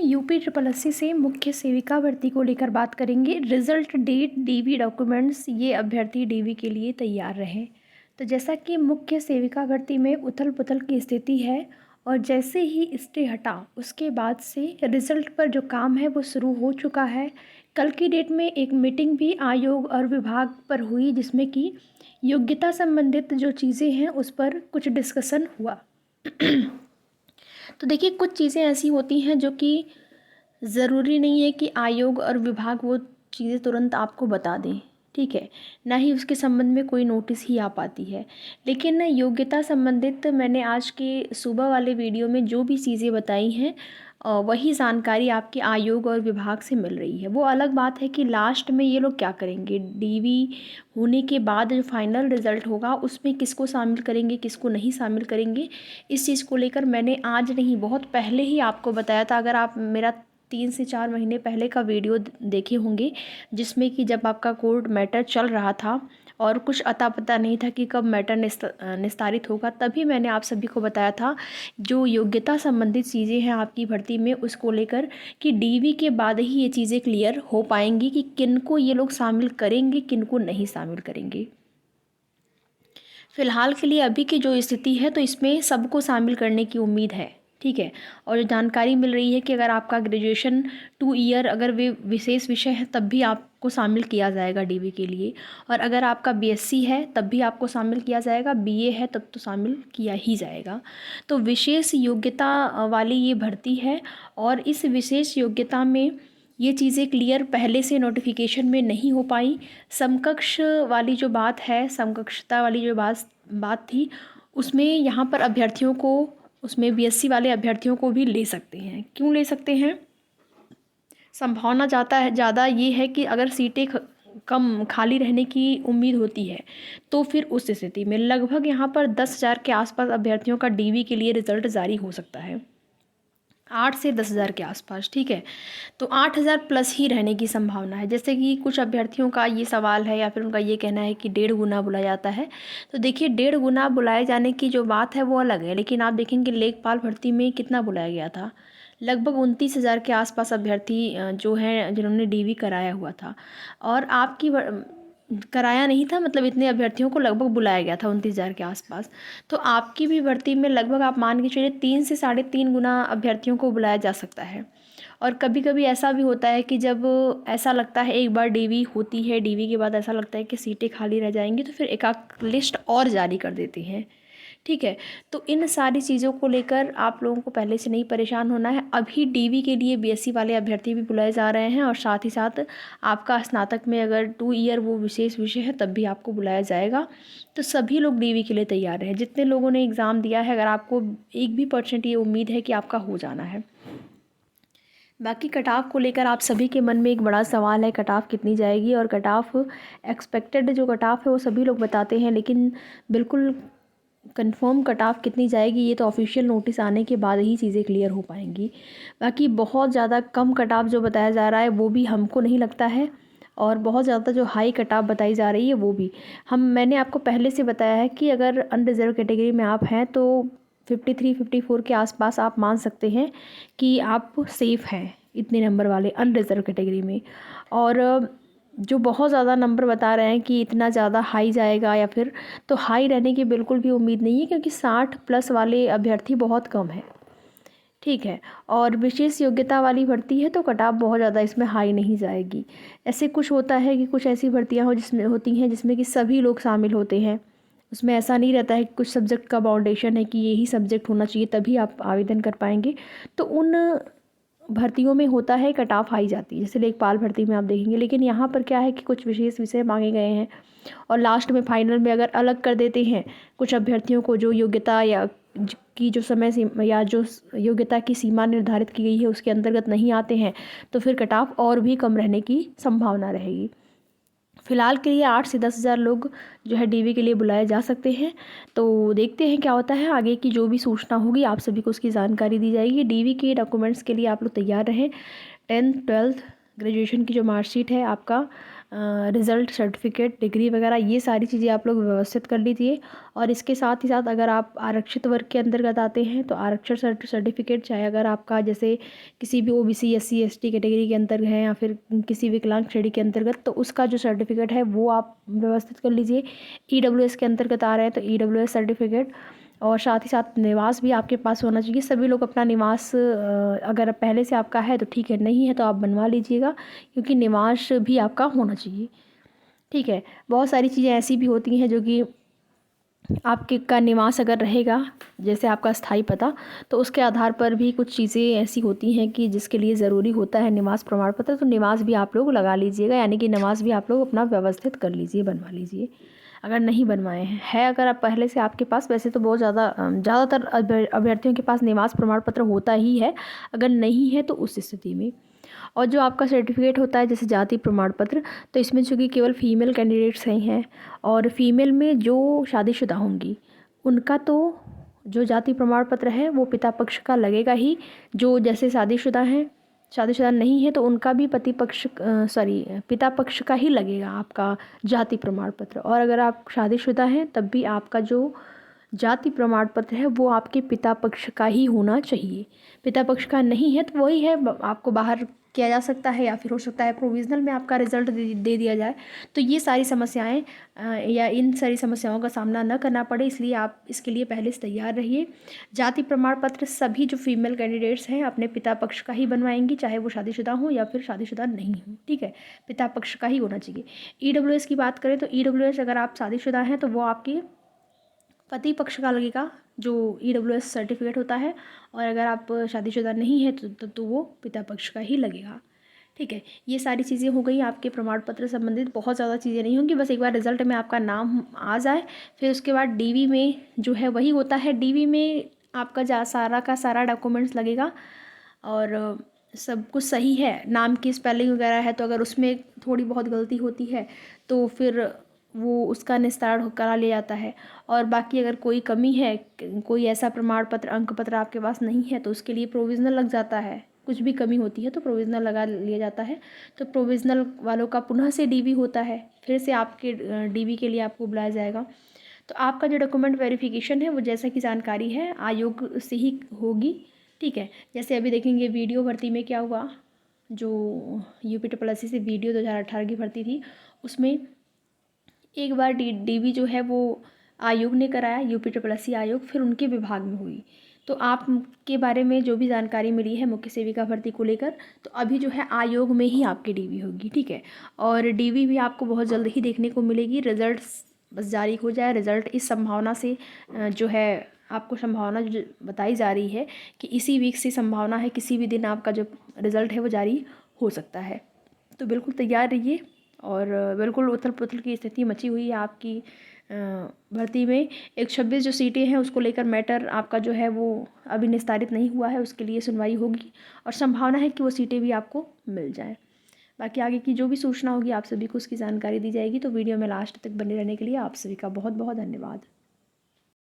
UP triple SC से मुख्य सेविका भर्ती को लेकर बात करेंगे। रिजल्ट डेट डीवी डॉक्यूमेंट्स ये अभ्यर्थी डीवी के लिए तैयार रहें। तो जैसा कि मुख्य सेविका भर्ती में उथल पुथल की स्थिति है और जैसे ही स्टे हटा उसके बाद से रिजल्ट पर जो काम है वो शुरू हो चुका है। कल की डेट में एक मीटिंग भी आयोग और विभाग पर हुई जिसमें कि योग्यता संबंधित जो चीज़ें हैं उस पर कुछ डिस्कशन हुआ। तो देखिए, कुछ चीज़ें ऐसी होती हैं जो कि ज़रूरी नहीं है कि आयोग और विभाग वो चीज़ें तुरंत आपको बता दें, ठीक है। ना ही उसके संबंध में कोई नोटिस ही आ पाती है। लेकिन योग्यता संबंधित मैंने आज के सुबह वाले वीडियो में जो भी चीज़ें बताई हैं वही जानकारी आपके आयोग और विभाग से मिल रही है। वो अलग बात है कि लास्ट में ये लोग क्या करेंगे, डीवी होने के बाद जो फाइनल रिज़ल्ट होगा उसमें किसको शामिल करेंगे, किसको नहीं शामिल करेंगे, इस चीज़ को लेकर मैंने आज नहीं बहुत पहले ही आपको बताया था। अगर आप मेरा 3 से 4 महीने पहले का वीडियो देखे होंगे जिसमें कि जब आपका कोर्ट मैटर चल रहा था और कुछ अता पता नहीं था कि कब मैटर निस्तारित होगा, तभी मैंने आप सभी को बताया था जो योग्यता संबंधित चीज़ें हैं आपकी भर्ती में उसको लेकर कि डीवी के बाद ही ये चीज़ें क्लियर हो पाएंगी कि किनको ये लोग शामिल करेंगे, किनको नहीं शामिल करेंगे। फ़िलहाल के लिए अभी की जो स्थिति है तो इसमें सबको शामिल करने की उम्मीद है, ठीक है। और जो जानकारी मिल रही है कि अगर आपका ग्रेजुएशन 2 ईयर अगर वे विशेष विषय है तब भी आपको शामिल किया जाएगा डीवी के लिए, और अगर आपका बीएससी है तब भी आपको शामिल किया जाएगा, बीए है तब तो शामिल किया ही जाएगा। तो विशेष योग्यता वाली ये भर्ती है और इस विशेष योग्यता में ये चीज़ें क्लियर पहले से नोटिफिकेशन में नहीं हो पाई। समकक्ष वाली जो बात है, समकक्षता वाली जो बात थी उसमें यहाँ पर अभ्यर्थियों को, उसमें बीएससी वाले अभ्यर्थियों को भी ले सकते हैं। क्यों ले सकते हैं? संभावना ज़्यादा ये है कि अगर सीटें कम खाली रहने की उम्मीद होती है तो फिर उस स्थिति में लगभग यहाँ पर 10,000 के आसपास अभ्यर्थियों का डीवी के लिए रिजल्ट जारी हो सकता है, 8 से 10,000 के आसपास, ठीक है। तो 8,000 प्लस ही रहने की संभावना है। जैसे कि कुछ अभ्यर्थियों का ये सवाल है या फिर उनका ये कहना है कि 1.5 गुना बुलाया जाता है। तो देखिए, 1.5 गुना बुलाए जाने की जो बात है वो अलग है, लेकिन आप देखेंगे लेखपाल भर्ती में कितना बुलाया गया था, लगभग 29,000 के आसपास अभ्यर्थी जो हैं जिन्होंने डीवी कराया हुआ था। और आपकी कराया नहीं था, मतलब इतने अभ्यर्थियों को लगभग बुलाया गया था 29,000 के आसपास। तो आपकी भी भर्ती में लगभग आप मान के चलिए 3 से 3.5 गुना अभ्यर्थियों को बुलाया जा सकता है। और कभी कभी ऐसा भी होता है कि जब ऐसा लगता है, एक बार डीवी होती है, डीवी के बाद ऐसा लगता है कि सीटें खाली रह जाएंगी तो फिर एक आध लिस्ट और जारी कर देती हैं, ठीक है। तो इन सारी चीज़ों को लेकर आप लोगों को पहले से नहीं परेशान होना है। अभी डीवी के लिए बीएससी वाले अभ्यर्थी भी बुलाए जा रहे हैं और साथ ही साथ आपका स्नातक में अगर 2 ईयर वो विशेष विषय है तब भी आपको बुलाया जाएगा। तो सभी लोग डीवी के लिए तैयार रहें। जितने लोगों ने एग्ज़ाम दिया है, अगर आपको 1 भी % ये उम्मीद है कि आपका हो जाना है। बाकी कट ऑफ को लेकर आप सभी के मन में एक बड़ा सवाल है, कट ऑफ कितनी जाएगी, और कट ऑफ एक्सपेक्टेड जो कट ऑफ है वो सभी लोग बताते हैं, लेकिन बिल्कुल कंफर्म कट ऑफ कितनी जाएगी ये तो ऑफिशियल नोटिस आने के बाद ही चीज़ें क्लियर हो पाएंगी। बाकी बहुत ज़्यादा कम कट ऑफ जो बताया जा रहा है वो भी हमको नहीं लगता है, और बहुत ज़्यादा जो हाई कट ऑफ बताई जा रही है वो भी मैंने आपको पहले से बताया है कि अगर अनरिजर्व कैटेगरी में आप हैं तो 53-54 के आसपास आप मान सकते हैं कि आप सेफ़ हैं इतने नंबर वाले अनरिजर्व कैटेगरी में। और जो बहुत ज़्यादा नंबर बता रहे हैं कि इतना ज़्यादा हाई जाएगा या फिर, तो हाई रहने की बिल्कुल भी उम्मीद नहीं है, क्योंकि 60 प्लस वाले अभ्यर्थी बहुत कम है, ठीक है। और विशेष योग्यता वाली भर्ती है तो कट ऑफ बहुत ज़्यादा इसमें हाई नहीं जाएगी। ऐसे कुछ होता है कि कुछ ऐसी भर्तियाँ होती हैं जिसमें कि सभी लोग शामिल होते हैं, उसमें ऐसा नहीं रहता है कि कुछ सब्जेक्ट का बाउंडेशन है कि यही सब्जेक्ट होना चाहिए तभी आप आवेदन कर पाएंगे। तो उन भर्तियों में होता है कट ऑफ हाई जाती है, जैसे लेखपाल भर्ती में आप देखेंगे। लेकिन यहाँ पर क्या है कि कुछ विशेष विषय मांगे गए हैं और लास्ट में फाइनल में अगर अलग कर देते हैं कुछ अभ्यर्थियों को जो योग्यता या की जो समय सीमा या जो योग्यता की सीमा निर्धारित की गई है उसके अंतर्गत नहीं आते हैं, तो फिर कट ऑफ और भी कम रहने की संभावना रहेगी। फ़िलहाल के लिए 8 से 10,000 लोग जो है डीवी के लिए बुलाए जा सकते हैं। तो देखते हैं क्या होता है, आगे की जो भी सूचना होगी आप सभी को उसकी जानकारी दी जाएगी। डीवी के डॉक्यूमेंट्स के लिए आप लोग तैयार रहें। 10th 12th ग्रेजुएशन की जो मार्कशीट है आपका रिज़ल्ट, सर्टिफिकेट, डिग्री वगैरह ये सारी चीज़ें आप लोग व्यवस्थित कर लीजिए। और इसके साथ ही साथ अगर आप आरक्षित वर्ग के अंतर्गत आते हैं तो आरक्षण सर्टिफिकेट, चाहे अगर आपका जैसे किसी भी ओबीसी, एससी, एसटी कैटेगरी के अंतर्गत है या फिर किसी विकलांग श्रेणी के अंतर्गत, तो उसका जो सर्टिफिकेट है वो आप व्यवस्थित कर लीजिए। ईडब्ल्यूएस के अंतर्गत आ रहे हैं तो ईडब्ल्यूएस सर्टिफिकेट, और साथ ही साथ निवास भी आपके पास होना चाहिए। सभी लोग अपना निवास अगर पहले से आपका है तो ठीक है, नहीं है तो आप बनवा लीजिएगा, क्योंकि निवास भी आपका होना चाहिए। ठीक है, बहुत सारी चीज़ें ऐसी भी होती हैं जो कि आपके का निवास अगर रहेगा, जैसे आपका स्थायी पता, तो उसके आधार पर भी कुछ चीज़ें ऐसी होती हैं कि जिसके लिए ज़रूरी होता है निवास प्रमाण पत्र, तो निवास भी आप लोग लगा लीजिएगा, यानी कि निवास भी आप लोग अपना व्यवस्थित कर लीजिए, बनवा लीजिए अगर नहीं बनवाए हैं। है अगर आप पहले से आपके पास, वैसे तो बहुत ज़्यादातर अभ्यर्थियों के पास निवास प्रमाण पत्र होता ही है, अगर नहीं है तो उस स्थिति में। और जो आपका सर्टिफिकेट होता है जैसे जाति प्रमाण पत्र, तो इसमें चूँकि केवल फीमेल कैंडिडेट्स हैं और फीमेल में जो शादीशुदा होंगी उनका तो जो जाति प्रमाण पत्र है वो पिता पक्ष का लगेगा ही। जो जैसे शादीशुदा हैं, शादीशुदा नहीं है तो उनका भी पिता पक्ष का ही लगेगा आपका जाति प्रमाण पत्र। और अगर आप शादीशुदा हैं तब भी आपका जो जाति प्रमाण पत्र है वो आपके पिता पक्ष का ही होना चाहिए। पिता पक्ष का नहीं है तो वही है, आपको बाहर किया जा सकता है या फिर हो सकता है प्रोविज़नल में आपका रिज़ल्ट दे दिया जाए। तो ये सारी समस्याएं या इन सारी समस्याओं का सामना न करना पड़े, इसलिए आप इसके लिए पहले से तैयार रहिए। जाति प्रमाण पत्र सभी जो फीमेल कैंडिडेट्स हैं अपने पिता पक्ष का ही बनवाएंगी, चाहे वो शादीशुदा हो या फिर शादीशुदा नहीं हो। ठीक है, पिता पक्ष का ही होना चाहिए। ईडब्ल्यूएस की बात करें तो ईडब्ल्यूएस अगर आप शादीशुदा हैं तो वो आपके पति पक्ष का लगेगा जो ईडब्ल्यूएस सर्टिफिकेट होता है, और अगर आप शादीशुदा नहीं है तो वो पिता पक्ष का ही लगेगा। ठीक है, ये सारी चीज़ें हो गई आपके प्रमाण पत्र संबंधित। बहुत ज़्यादा चीज़ें नहीं होंगी, बस एक बार रिजल्ट में आपका नाम आ जाए, फिर उसके बाद डीवी में जो है वही होता है। डीवी में आपका सारा का सारा डॉक्यूमेंट्स लगेगा और सब कुछ सही है। नाम की स्पेलिंग वगैरह है तो अगर उसमें थोड़ी बहुत गलती होती है तो फिर वो उसका निस्तारण करा लिया जाता है। और बाकी अगर कोई कमी है, कोई ऐसा प्रमाण पत्र, अंक पत्र आपके पास नहीं है तो उसके लिए प्रोविज़नल लग जाता है। कुछ भी कमी होती है तो प्रोविज़नल लगा लिया जाता है। तो प्रोविज़नल वालों का पुनः से डीवी होता है, फिर से आपके डीवी के लिए आपको बुलाया जाएगा। तो आपका जो डॉक्यूमेंट वेरिफिकेशन है वो जैसा कि जानकारी है आयोग से ही होगी। ठीक है, जैसे अभी देखेंगे वीडियो भर्ती में क्या हुआ, जो UPSSSC से वीडियो 2018 की भर्ती थी, उसमें एक बार डीवी जो है वो आयोग ने कराया, UPSSSC आयोग, फिर उनके विभाग में हुई। तो आपके बारे में जो भी जानकारी मिली है मुख्य सेविका भर्ती को लेकर, तो अभी जो है आयोग में ही आपकी डीवी होगी। ठीक है, और डीवी भी आपको बहुत जल्द ही देखने को मिलेगी। रिजल्ट्स बस जारी हो जाए, रिज़ल्ट इस संभावना से जो है आपको संभावना जो बताई जा रही है कि इसी वीक से संभावना है किसी भी दिन आपका जो रिज़ल्ट है वो जारी हो सकता है। तो बिल्कुल तैयार रहिए, और बिल्कुल उथल पुथल की स्थिति मची हुई है आपकी भर्ती में। 126 जो सीटें हैं उसको लेकर मैटर आपका जो है वो अभी निस्तारित नहीं हुआ है, उसके लिए सुनवाई होगी और संभावना है कि वो सीटें भी आपको मिल जाएं। बाकी आगे की जो भी सूचना होगी आप सभी को उसकी जानकारी दी जाएगी। तो वीडियो में लास्ट तक बने रहने के लिए आप सभी का बहुत बहुत धन्यवाद।